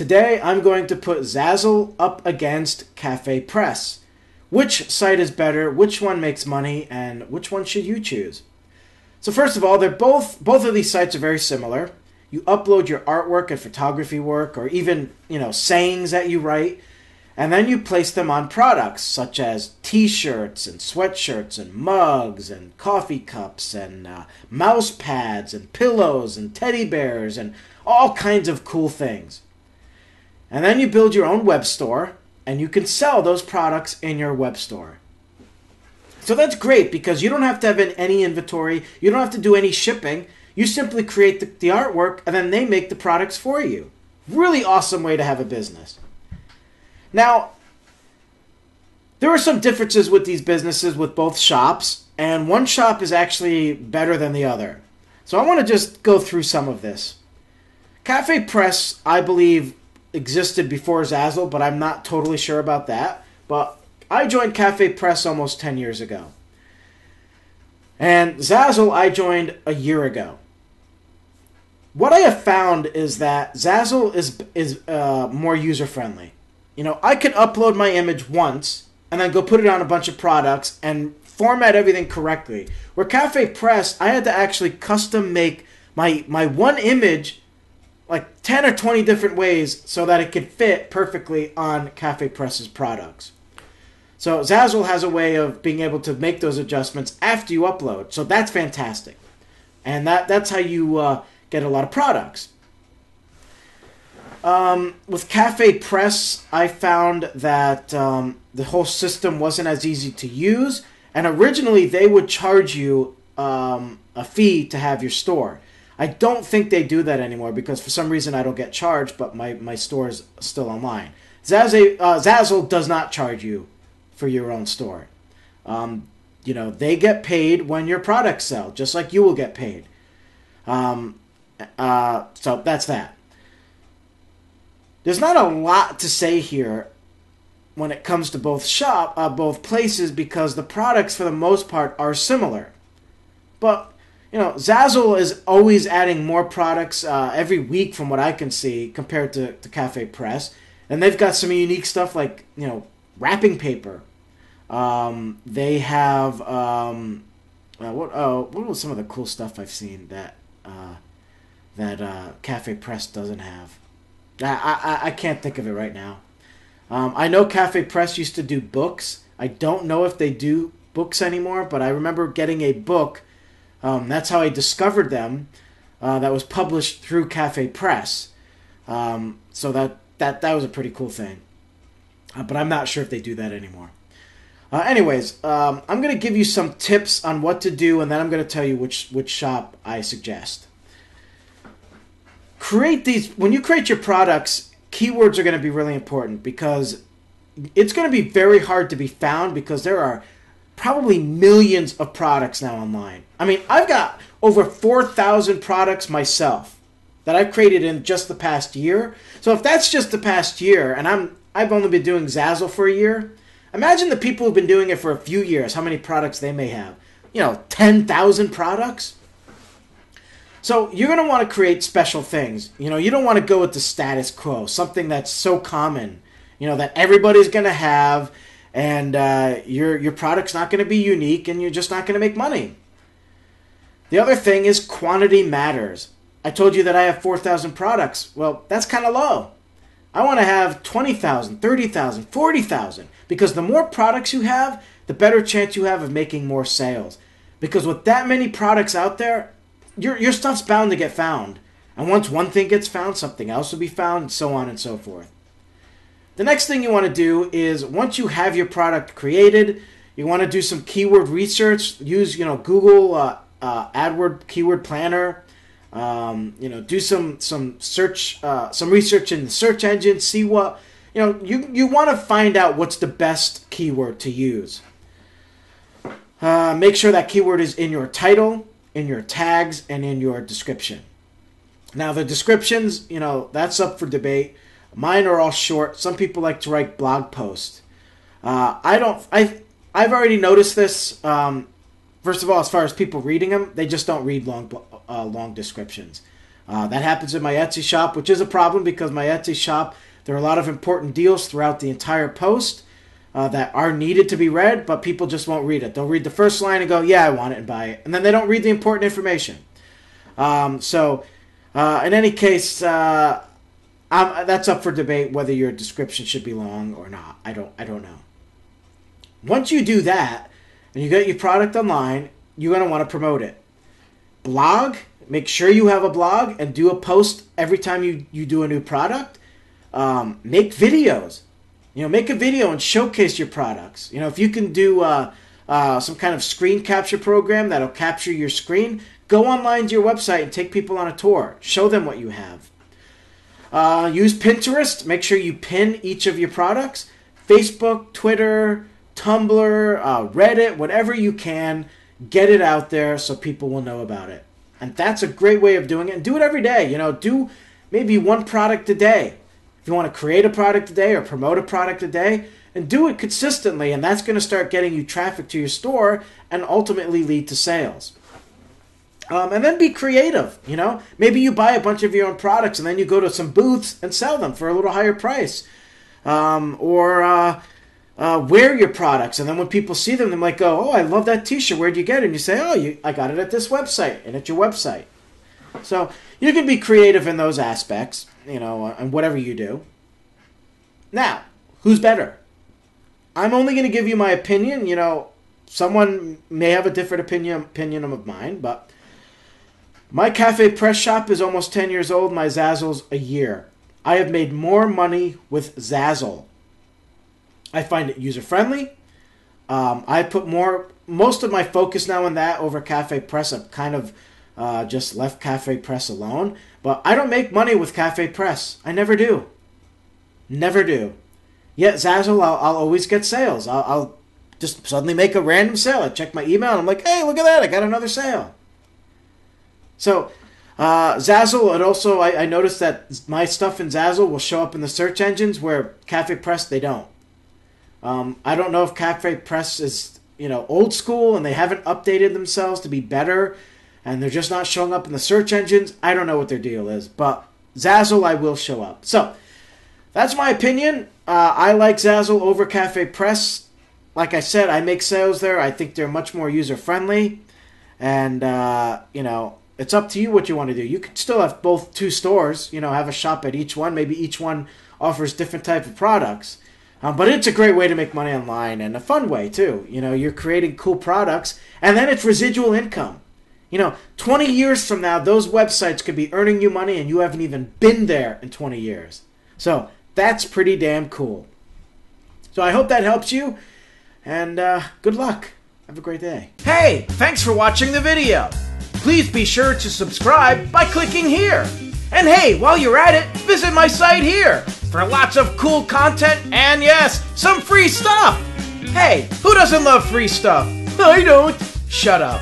today I'm going to put Zazzle up against Cafe Press. Which site is better, which one makes money, and which one should you choose? So first of all, they're both of these sites are very similar. You upload your artwork and photography work, or even, sayings that you write, and then you place them on products such as t-shirts and sweatshirts and mugs and coffee cups and mouse pads and pillows and teddy bears and all kinds of cool things. And then you build your own web store, and you can sell those products in your web store. So that's great because you don't have to have any inventory. You don't have to do any shipping. You simply create the artwork, and then they make the products for you. Really awesome way to have a business. Now, there are some differences with these businesses with both shops, and one shop is actually better than the other. So I want to just go through some of this. Cafe Press, I believe, existed before Zazzle, but I'm not totally sure about that. But I joined Cafe Press almost 10 years ago. And Zazzle I joined a year ago. What I have found is that Zazzle is more user-friendly. I can upload my image once and then go put it on a bunch of products and format everything correctly. Where Cafe Press, I had to actually custom make my one image like 10 or 20 different ways so that it could fit perfectly on Cafe Press's products. So Zazzle has a way of being able to make those adjustments after you upload. So that's fantastic. And that's how you get a lot of products. With Cafe Press, I found that the whole system wasn't as easy to use. And originally, they would charge you a fee to have your store. I don't think they do that anymore because for some reason I don't get charged, but my store is still online. Zazzle does not charge you for your own store. They get paid when your products sell, just like you will get paid. So that's that. There's not a lot to say here when it comes to both places because the products for the most part are similar. But Zazzle is always adding more products every week from what I can see compared to Cafe Press. And they've got some unique stuff like, wrapping paper. They have, what was some of the cool stuff I've seen that Cafe Press doesn't have? I can't think of it right now. I know Cafe Press used to do books. I don't know if they do books anymore, but I remember getting a book. That's how I discovered them. That was published through Cafe Press. So that was a pretty cool thing. But I'm not sure if they do that anymore. Anyways, I'm going to give you some tips on what to do, and then I'm going to tell you which shop I suggest. When you create your products, keywords are going to be really important because it's going to be very hard to be found because there are probably millions of products now online. I mean, I've got over 4,000 products myself that I've created in just the past year. So if that's just the past year, and I've only been doing Zazzle for a year, imagine the people who've been doing it for a few years, how many products they may have. 10,000 products? So you're going to want to create special things. You don't want to go with the status quo, something that's so common, that everybody's going to have, and your product's not going to be unique, and you're just not going to make money. The other thing is quantity matters. I told you that I have 4,000 products. Well, that's kind of low. I want to have 20,000, 30,000, 40,000, because the more products you have, the better chance you have of making more sales. Because with that many products out there, your stuff's bound to get found. And once one thing gets found, something else will be found, and so on and so forth. The next thing you want to do is, once you have your product created, you want to do some keyword research. Use, Google AdWord Keyword Planner. Do some search, some research in the search engine. See what, you want to find out what's the best keyword to use. Make sure that keyword is in your title, in your tags, and in your description. Now the descriptions, that's up for debate. Mine are all short. Some people like to write blog posts. I've already noticed this. First of all, as far as people reading them, they just don't read long descriptions. That happens in my Etsy shop, which is a problem because my Etsy shop, there are a lot of important deals throughout the entire post that are needed to be read, but people just won't read it. They'll read the first line and go, yeah, I want it, and buy it. And then they don't read the important information. In any case, that's up for debate whether your description should be long or not. I don't know. Once you do that, and you get your product online, you're going to want to promote it. Blog, make sure you have a blog and do a post every time you do a new product. Make videos. Make a video and showcase your products. If you can do some kind of screen capture program that'll capture your screen, go online to your website and take people on a tour. Show them what you have. Use Pinterest. Make sure you pin each of your products. Facebook, Twitter, Tumblr, Reddit, whatever you can, get it out there so people will know about it. And that's a great way of doing it. And do it every day. Do maybe one product a day. If you want to create a product a day or promote a product a day, and do it consistently, and that's going to start getting you traffic to your store and ultimately lead to sales. And then be creative, Maybe you buy a bunch of your own products and then you go to some booths and sell them for a little higher price. Or wear your products, and then when people see them, they might go, oh, I love that t-shirt, where'd you get it? And you say, I got it at this website, and at your website. So you can be creative in those aspects, and whatever you do. Now, who's better? I'm only going to give you my opinion. Someone may have a different opinion of mine, but my Cafe Press shop is almost 10 years old. My Zazzle's a year. I have made more money with Zazzle. I find it user-friendly. I put most of my focus now on that over Cafe Press. I've kind of just left Cafe Press alone. But I don't make money with Cafe Press. I never do. Never do. Yet Zazzle, I'll always get sales. I'll just suddenly make a random sale. I check my email and I'm like, hey, look at that. I got another sale. So Zazzle, and also I noticed that my stuff in Zazzle will show up in the search engines where Cafe Press, they don't. I don't know if Cafe Press is, old school and they haven't updated themselves to be better and they're just not showing up in the search engines. I don't know what their deal is, but Zazzle, I will show up. So that's my opinion. I like Zazzle over Cafe Press. Like I said, I make sales there. I think they're much more user-friendly. And, it's up to you what you want to do. You could still have two stores, have a shop at each one. Maybe each one offers different type of products. But it's a great way to make money online and a fun way, too. You're creating cool products, and then it's residual income. 20 years from now, those websites could be earning you money, and you haven't even been there in 20 years. So that's pretty damn cool. So I hope that helps you, and good luck. Have a great day. Hey, thanks for watching the video. Please be sure to subscribe by clicking here. And hey, while you're at it, visit my site here for lots of cool content and, yes, some free stuff. Hey, who doesn't love free stuff? I don't. Shut up.